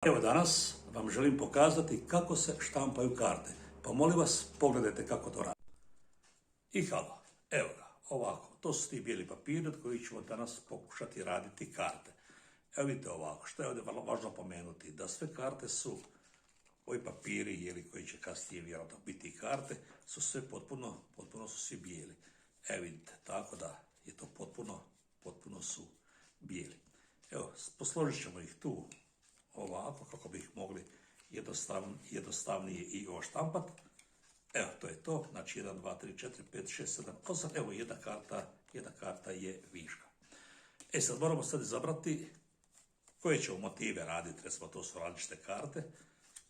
Evo danas vam želim pokazati kako se štampaju karte. Pa molim vas, pogledajte kako to radi. I halo, evo ga, ovako, to su ti bijeli papiri od kojih ćemo danas pokušati raditi karte. Evo vidite ovako, što je ovdje vrlo važno pomenuti, da sve karte su, ovi papiri koji će kasnije vjerojatno biti karte, su sve potpuno su svi bijeli. Evo vidite, tako da je to potpuno su bijeli. Evo, posložit ćemo ih tu ovako kako bi ih mogli jednostavnije i oštampat. Evo, to je to. Znači 1, 2, 3, 4, 5, 6, 7, 8. Evo, jedna karta je viška. Sad moramo izabrati koje ćemo motive raditi. Recimo, to su različite karte.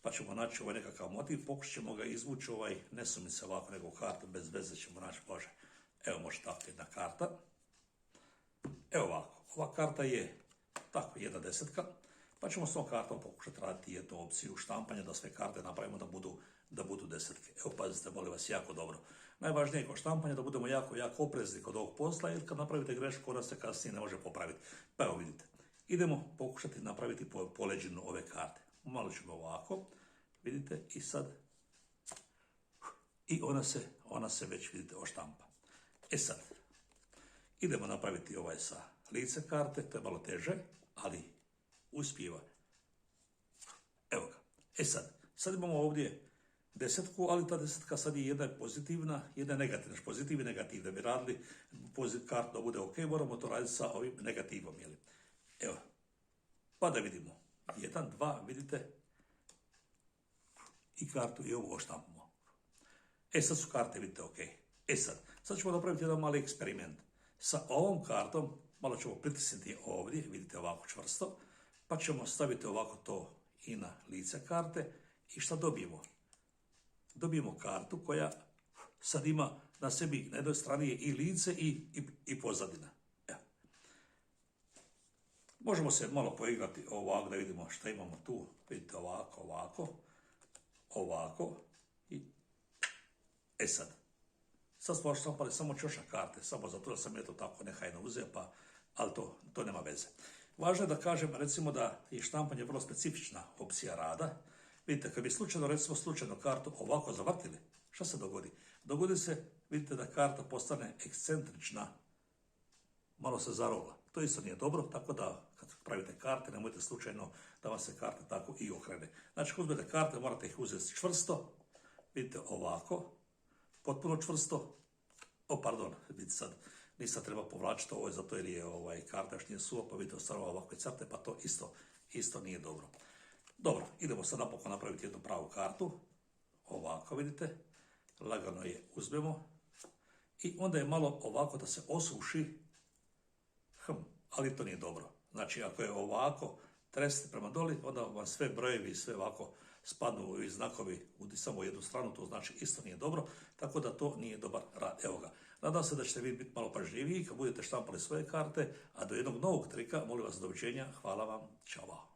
Pa ćemo naći ovaj nekakav motiv. Pokušat ćemo ga izvući ne sumice ovako, nego kartu bez veze ćemo naći. Može. Evo, može tako jedna karta. Evo ovako. Ova karta je tako jedna desetka. Pa ćemo s tom kartom pokušati raditi jednu opciju štampanja da sve karte napravimo da budu desetke. Evo pazite, molim vas, jako dobro. Najvažnije je kod štampanja da budemo jako oprezni kod ovog posla, jer kad napravite grešku ona se kasnije ne može popraviti. Pa evo vidite, idemo pokušati napraviti poleđinu ove karte. Malo ćemo ovako, vidite, i sad i ona se već, vidite, oštampa. Sad, idemo napraviti sa lice karte, to je malo teže, ali uspijeva. Evo ga. Sad imamo ovdje desetku, ali ta desetka sad je jedna pozitivna, jedna negativna. Pozitiv i negativ. Da bi radili kartu da bude ok, moramo to raditi sa ovim negativom. Evo. Pa da vidimo. 1, 2, vidite. I kartu i ovo oštampamo. Sad su karte, vidite, ok. Sad ćemo napraviti jedan mali eksperiment. Sa ovom kartom, malo ćemo pritisniti ovdje, vidite, ovako čvrsto. Pa ćemo staviti ovako to i na lice karte. I šta dobijemo? Dobijemo kartu koja sad ima na sebi na jednoj strani je i lice i pozadina. Evo. Možemo se malo poigrati ovako da vidimo šta imamo tu. Vidite, ovako. I sad smo štampali samo čošak karte, samo zato da sam je to tako nehajno uzeo, ali to nema veze. Važno je da kažem, recimo, da je štampanje vrlo specifična opcija rada. Vidite, kad bi slučajno kartu ovako zavrtili, šta se dogodi? Dogodi se, vidite, da karta postane ekscentrična, malo se zarogla. To isto nije dobro, tako da kad pravite karte, nemojte slučajno da vam se karta tako i okrene. Znači, kad uzmete karte, morate ih uzeti čvrsto, vidite, ovako, potpuno čvrsto. Vidite sad, nisam treba povlačiti ovo zato jer je karta još nije suva, pa vidite ostalo ovakve crte, pa to isto nije dobro. Dobro, idemo sad napokon napraviti jednu pravu kartu. Ovako, vidite, lagano je uzmemo i onda je malo ovako da se osuši, ali to nije dobro. Znači, ako je ovako, tresite prema doli, onda vam sve brojevi, sve ovako spadnu i znakovi u samo jednu stranu, to znači isto nije dobro, tako da to nije dobar rad. Evo ga. Nadam se da ćete vi biti malo pažljiviji kad budete štampali svoje karte, a do jednog novog trika, molim vas, doviđenja, hvala vam, čao.